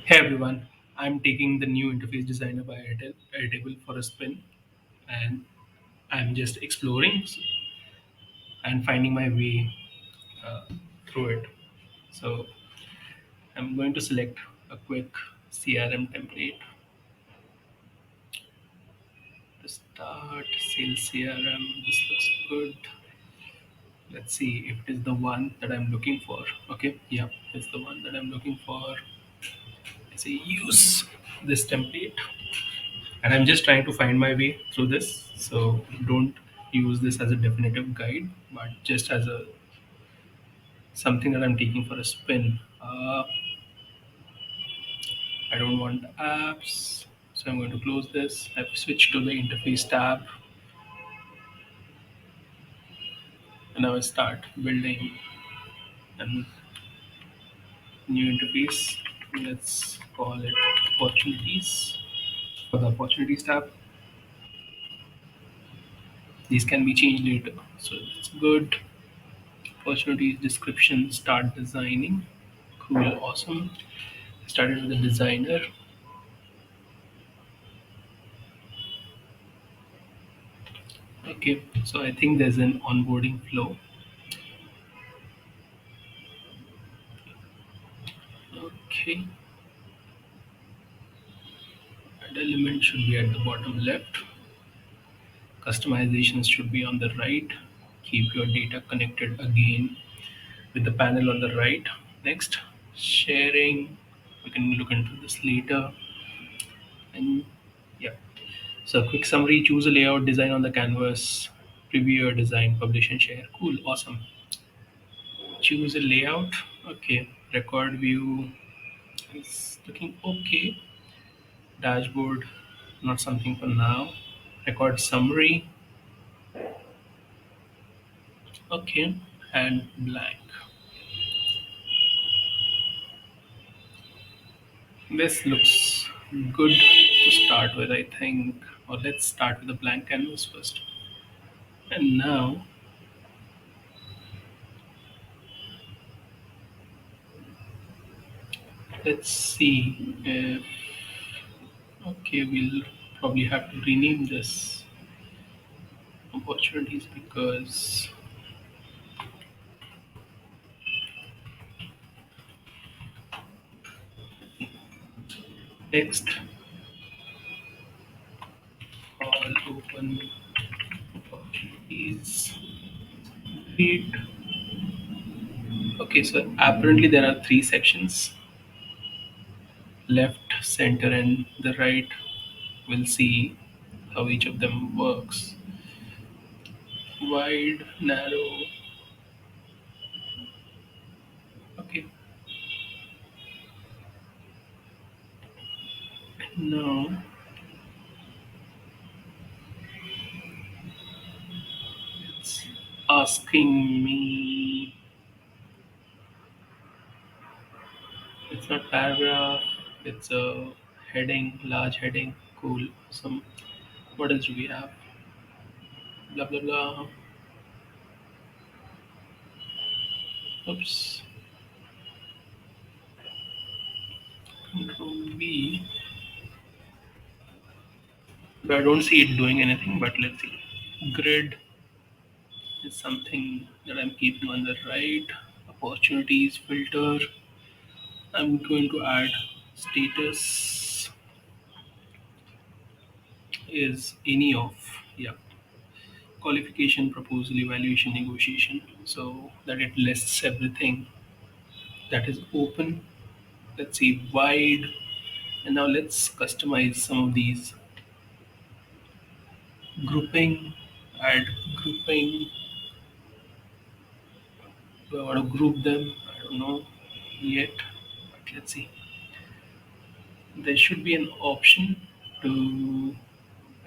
Hey everyone, I'm taking the new interface designer by Airtable for a spin, and I'm just exploring and finding my way uh, through it. So I'm going to select a quick CRM template to start. Sales CRM. This looks good. Let's see if it is the one that I'm looking for. Okay, yeah, it's the one that I'm looking for. I say use this template, and I'm just trying to find my way through this. So don't use this as a definitive guide, but just as a something that I'm taking for a spin. I don't want apps, so I'm going to close this. I've switched to the interface tab, and now I start building a new interface. Let's call it opportunities. For the opportunities tab, these can be changed later, so it's good. Opportunities description, start designing. Cool, awesome. Started with the designer. Okay, so I think there's an onboarding flow. Okay, add element should be at the bottom left. Customizations should be on the right. Keep your data connected again with the panel on the right. Next, sharing. We can look into this later. And yeah, so quick summary: choose a layout, design on the canvas, preview your design, publish and share. Cool, awesome. Choose a layout. Okay, record view is looking okay. Dashboard, not something for now. Record summary, okay, and blank. This looks good to start with, I think. Or let's start with a blank canvas first. And now let's see if, okay, we'll probably have to rename this opportunities because next all open opportunities. Great. Okay, so apparently there are three sections: left, center, and the right. We'll see how each of them works. Wide, narrow. Okay, now it's asking me. It's not paragraph. It's a heading, large heading. Cool. Some. What else do we have? Blah blah blah. Oops. Control V. But I don't see it doing anything. But let's see. Grid is something that I'm keeping on the right. Opportunities filter. I'm going to add status is any of, yeah, qualification, proposal, evaluation, negotiation, so that it lists everything that is open. Let's see wide, and now let's customize some of these. Grouping, add grouping. Do I want to group them? I don't know yet, but let's see. There should be an option to,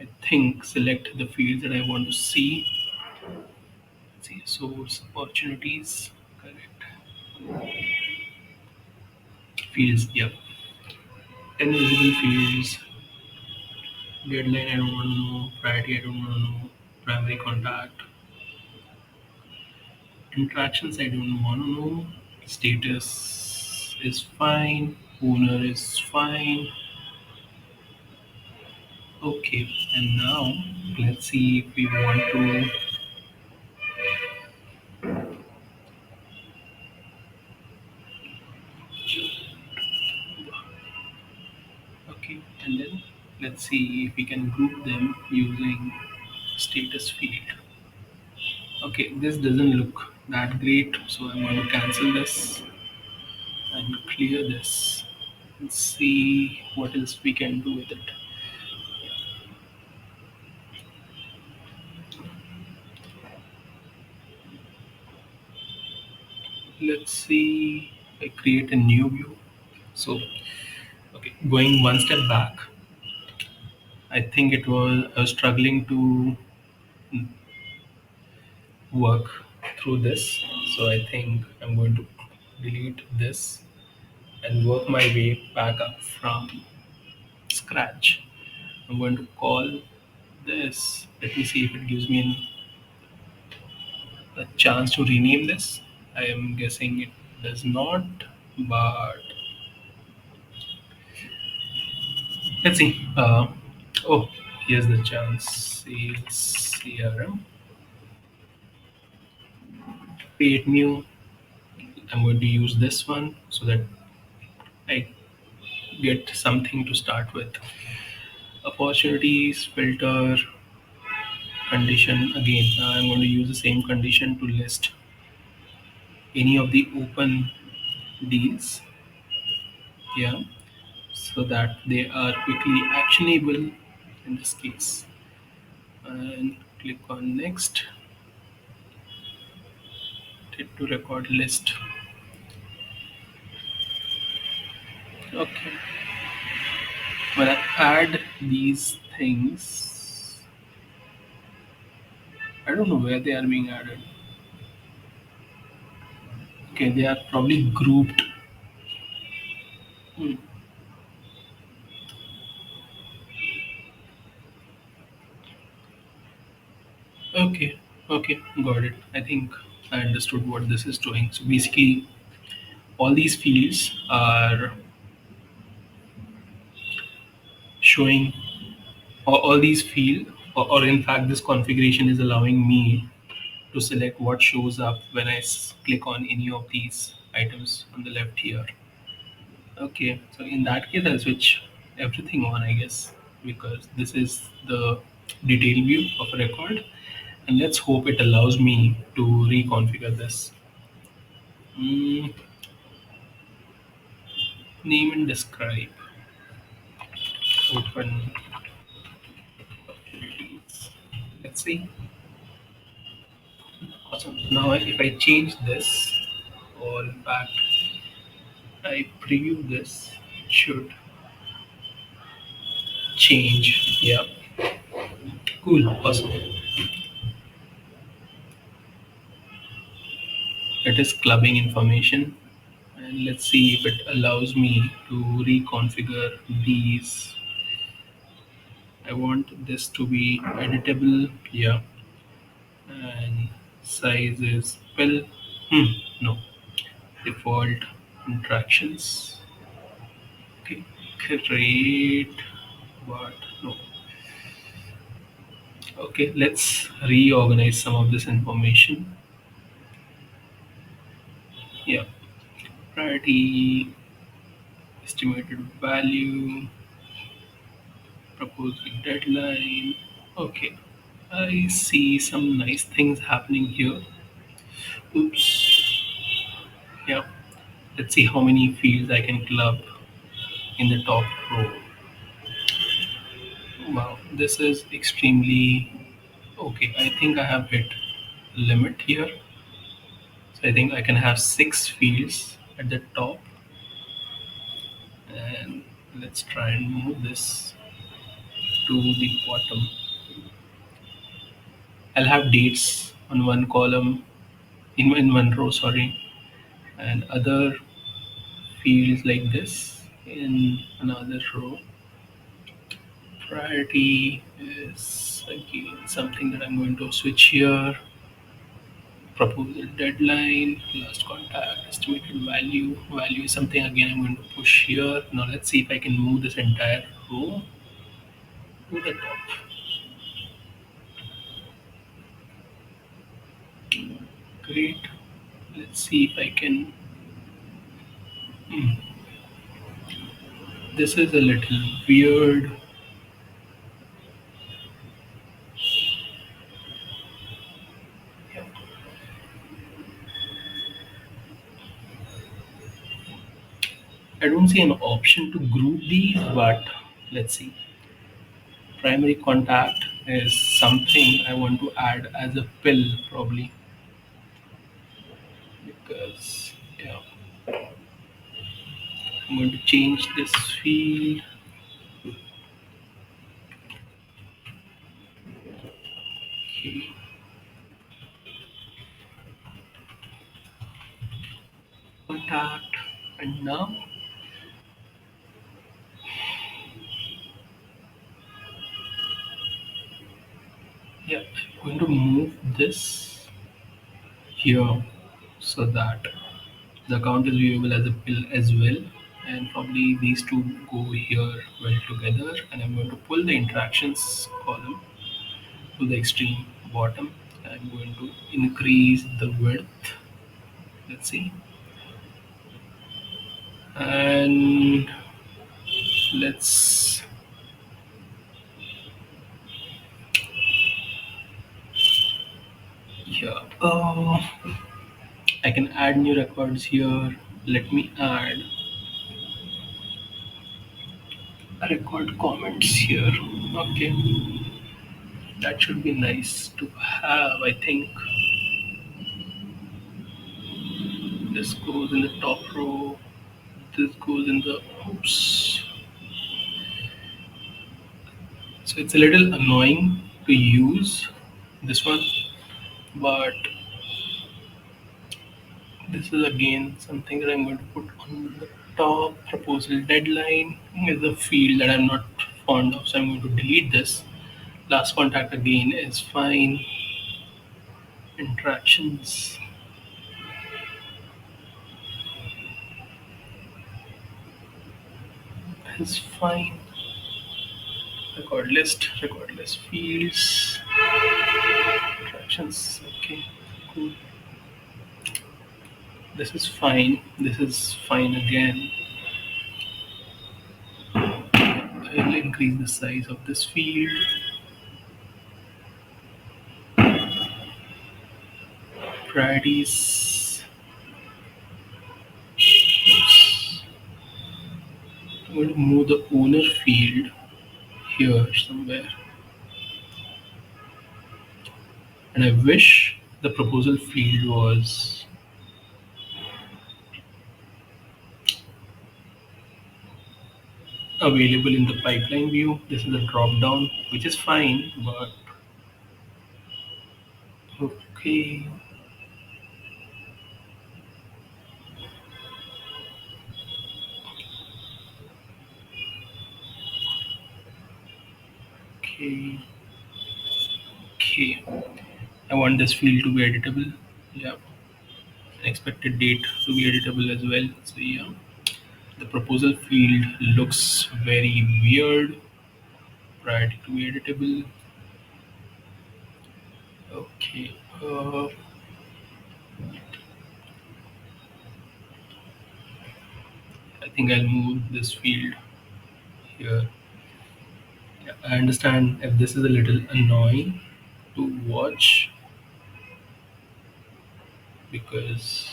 I think, select the fields that I want to see. Let's see, source opportunities, correct. Fields, yeah. 10 visible fields. Deadline, I don't want to know. Priority, I don't want to know. Primary contact. Interactions, I don't want to know. Status is fine. owner is fine. Okay, and now let's see if we want to. Okay, and then let's see if we can group them using status field. Okay, this doesn't look that great, so I'm going to cancel this and clear this and see what else we can do with it. Let's see. I create a new view. So, okay, going one step back, I think I was struggling to work through this. So I think I'm going to delete this and work my way back up from scratch. I'm going to call this. Let me see if it gives me a chance to rename this. I am guessing it does not, but let's see. Oh, here's the chance. Sales CRM. Create new. I'm going to use this one so that I get something to start with. Opportunities, filter, condition. Again, I'm going to use the same condition to list any of the open deals. Yeah, so that they are quickly actionable in this case. And click on next. Hit to record list. Okay. When I add these things, I don't know where they are being added. Okay, they are probably grouped. Hmm. Okay, okay, got it. I think I understood what this is doing. So basically, all these fields are showing, or all these field, or in fact, this configuration is allowing me to select what shows up when I click on any of these items on the left here. Okay, so in that case, I'll switch everything on, I guess, because this is the detail view of a record, and let's hope it allows me to reconfigure this. Mm, name and describe. Open opportunities. Let's see. Awesome. Now, if I change this, or in fact, I preview this, it should change. Yeah, cool. Awesome. It is clubbing information, and let's see if it allows me to reconfigure these. I want this to be editable. Yeah, and size is well. No, default interactions. Okay, create, but no. Okay, let's reorganize some of this information. Yeah, priority, estimated value, proposed deadline. Okay, I see some nice things happening here. Oops. Yeah, let's see how many fields I can club in the top row. Wow, this is extremely okay. I think I have hit limit here. So I think I can have 6 fields at the top, and let's try and move this to the bottom. I'll have dates on one column, in one row, sorry, and other fields like this in another row. Priority is again something that I'm going to switch here. proposal deadline, last contact, estimated value. Value is something again I'm going to push here. Now let's see if I can move this entire row to the top. Great. Let's see if I can. Hmm, this is a little weird. Yeah. I don't see an option to group these, but let's see. Primary contact is something I want to add as a pill probably because yeah, I'm going to change this field. Okay, contact, and now yeah, I'm going to move this here so that the account is viewable as a pill as well, and probably these two go here well together. And I'm going to pull the interactions column to the extreme bottom. I'm going to increase the width. Let's see, and let's yeah. I can add new records here. Let me add record comments here. Okay, that should be nice to have. I think this goes in the top row. This goes in the oops. So it's a little annoying to use this one, but this is again something that I'm going to put on the top. Proposal deadline is a field that I'm not fond of, so I'm going to delete this. Last contact again is fine. Interactions is fine. Record list fields, interactions. Okay, cool. This is fine. This is fine again. I will increase the size of this field. Priorities. Oops. I'm going to move the owner field here somewhere. And I wish the proposal field was available in the pipeline view. This is a drop down, which is fine, but okay, okay, okay. I want this field to be editable. Yeah, expected date to be editable as well. So yeah, the proposal field looks very weird. Priority to be editable. Okay. I think I'll move this field here. Yeah, I understand if this is a little annoying to watch because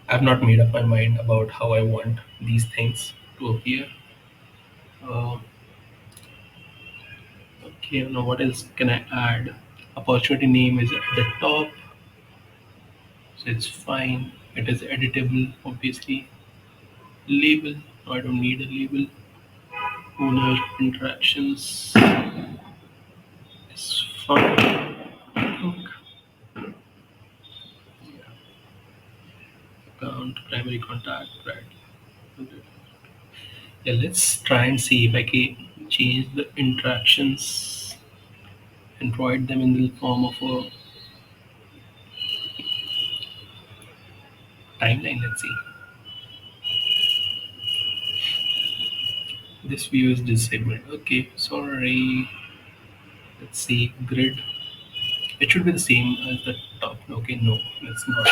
I've not made up my mind about how I want these things to appear. Uh, okay, now what else can I add? Opportunity name is at the top, so it's fine. It is editable, obviously. Label, no, I don't need a label. Owner interactions is fine. I think account, primary contact, right? Yeah, let's try and see if I can change the interactions and provide them in the form of a Timeline, let's see. This view is disabled. Okay, sorry. Let's see. Grid. It should be the same as the top. Okay, no, it's not.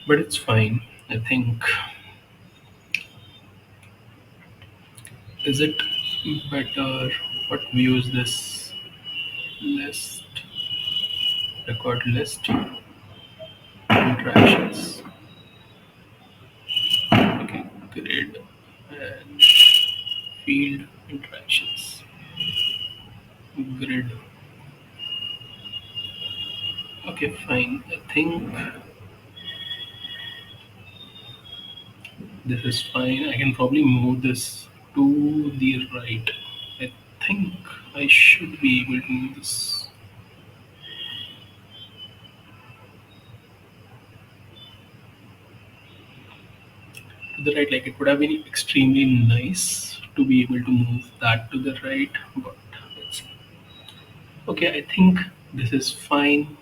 But it's fine. I think. Is it better? What view is this? List. Record list. Interactions. Okay, grid. And field interactions. Grid. Okay, fine. I think this is fine. I can probably move this to the right. I think I should be able to move this to the right. Like it would have been extremely nice to be able to move that to the right, but let's see. Okay, I think this is fine.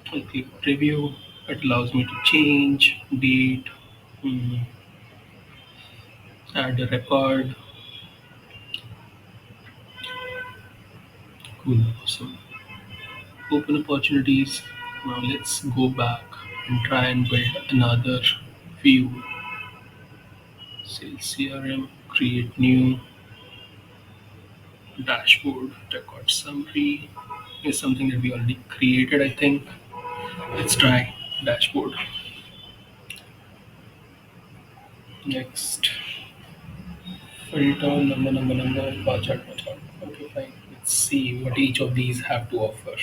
I click preview. It allows me to change date, mm, add a record. Cool, awesome. Open opportunities. Now let's go back and try and build another view. Sales CRM, create new dashboard, record summary is something that we already created, I think. Let's try dashboard. Next, filter, number, bar chart, bar chart. Okay, fine. Let's see what each of these have to offer.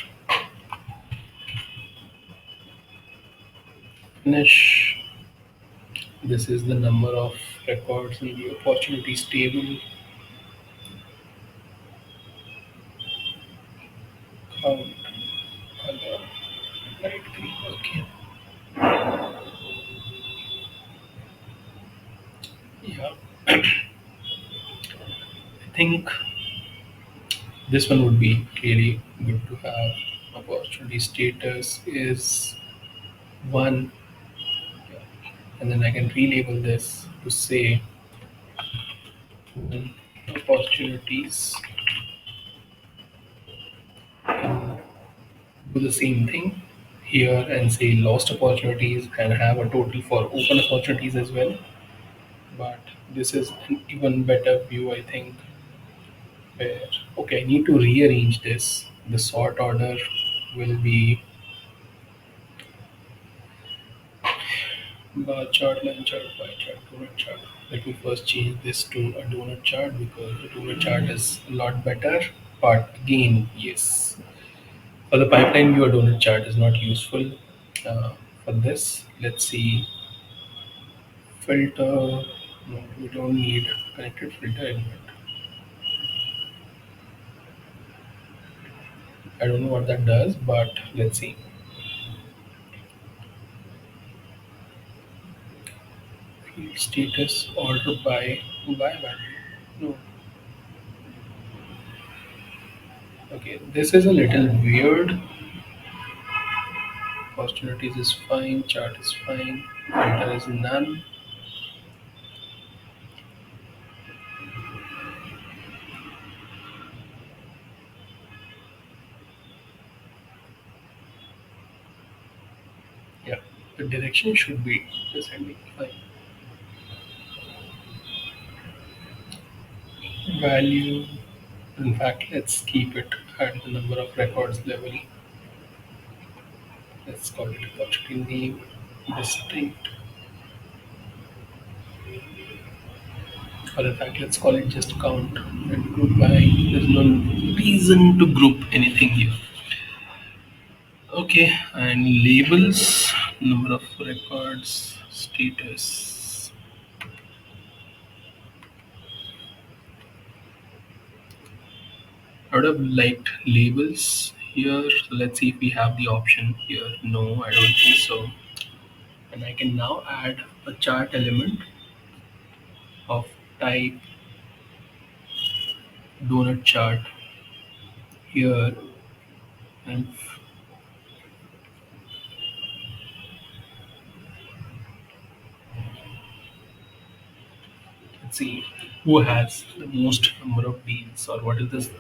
Finish. This is the number of records in the opportunities table. Count, color, light green. Okay. Yeah, I think this one would be really good to have. Opportunity status is one, and then I can relabel this to say opportunities. Do the same thing here and say lost opportunities and have a total for open opportunities as well. But this is an even better view, I think. Where okay, I need to rearrange this. The sort order will be bar chart, line chart, pie chart, donut chart. Let me first change this to a donut chart because the donut chart is a lot better. But again, yes, for the pipeline view, a donut chart is not useful. For this, let's see filter. No, we don't need connected filter element. I don't know what that does, but let's see. Field status order by value. No, okay, this is a little weird. Opportunities is fine, chart is fine, filter is none. Yeah, the direction should be descending. Fine. Value. In fact, let's keep it at the number of records level. Let's call it opportunity name distinct. Or in fact, let's call it just count and group by. There's no reason to group anything here. Okay, and labels, number of records, status. I would have liked labels here. So let's see if we have the option here. No, I don't think so. And I can now add a chart element of type donut chart here and Let's see who has the most number of deals, or what is the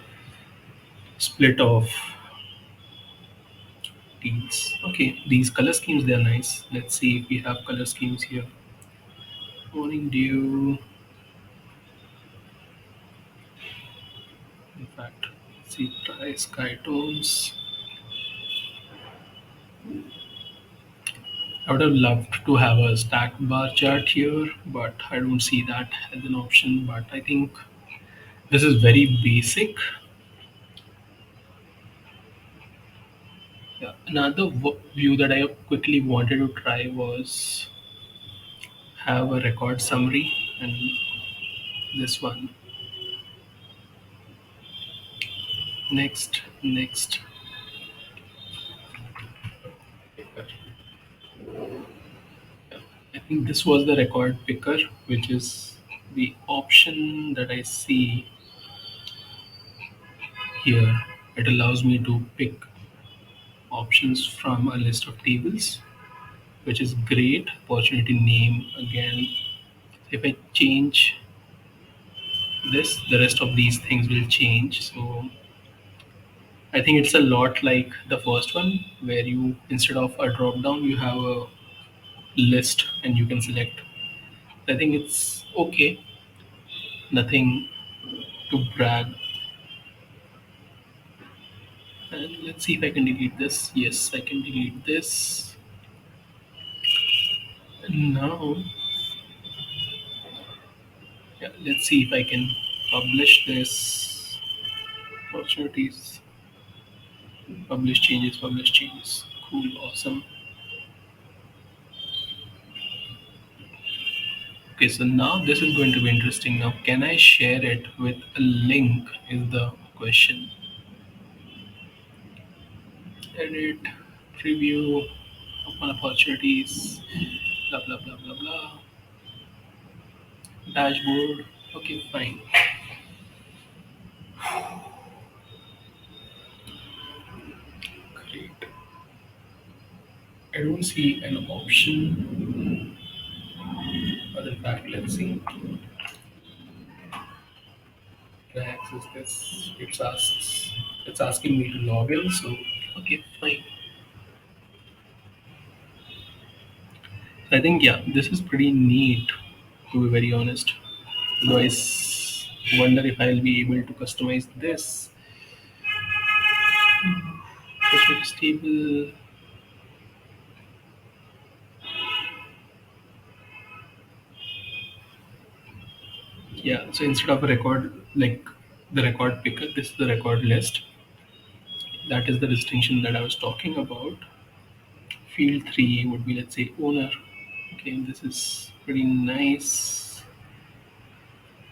split of deals. Okay, these color schemes, they're nice. Let's see if we have color schemes here. Morning dew. In fact, see, try sky tones. I would have loved to have a stacked bar chart here, but I don't see that as an option. But I think this is very basic. Yeah. Another view that I quickly wanted to try was have a record summary, and this one. Next. I think this was the record picker, which is the option that I see here. It allows me to pick options from a list of tables, which is great. Opportunity name again. If I change this, the rest of these things will change. So I think it's a lot like the first one, where you, instead of a drop down, you have a list and you can select. I think it's okay. Nothing to brag. And let's see if I can delete this. Yes, I can delete this. And now, yeah, let's see if I can publish this. Opportunities, publish changes. Cool, awesome. Okay, so now this is going to be interesting. Now, can I share it with a link? Is the question. Edit, preview, open opportunities, blah blah blah blah blah. Dashboard. Okay, fine. Great. I don't see an option. But in fact, let's see. Can I access this? It's asking me to log in. So okay, fine. I think yeah, this is pretty neat. To be very honest. Otherwise, wonder if I'll be able to customize this. Just stable. Yeah, so instead of a record like the record picker, this is the record list. That is the distinction that I was talking about. Field 3 would be, let's say, owner. Okay, this is pretty nice.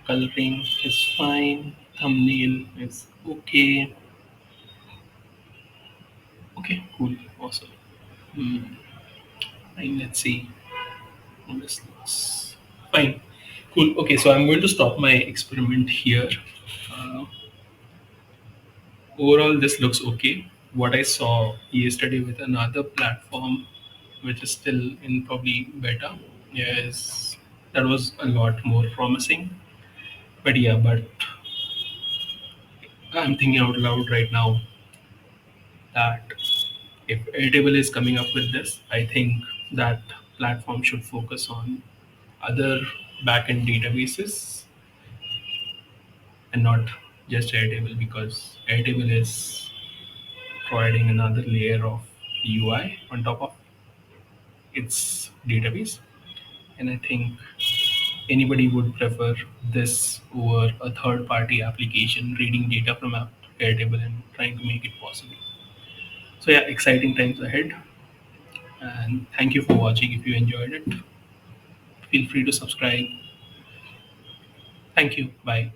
Coloring is fine. Thumbnail is okay. Okay, cool, awesome. Hmm. Fine, let's see. This looks fine. Cool. Okay, so I'm going to stop my experiment here. Uh, Overall, this looks okay. What I saw yesterday with another platform, which is still in probably beta, is that was a lot more promising. But yeah, but I'm thinking out loud right now that if Airtable is coming up with this, I think that platform should focus on other backend databases and not just Airtable, because Airtable is providing another layer of UI on top of its database. And I think anybody would prefer this over a third party application reading data from Airtable and trying to make it possible. So, yeah, exciting times ahead. And thank you for watching. If you enjoyed it, feel free to subscribe. Thank you. Bye.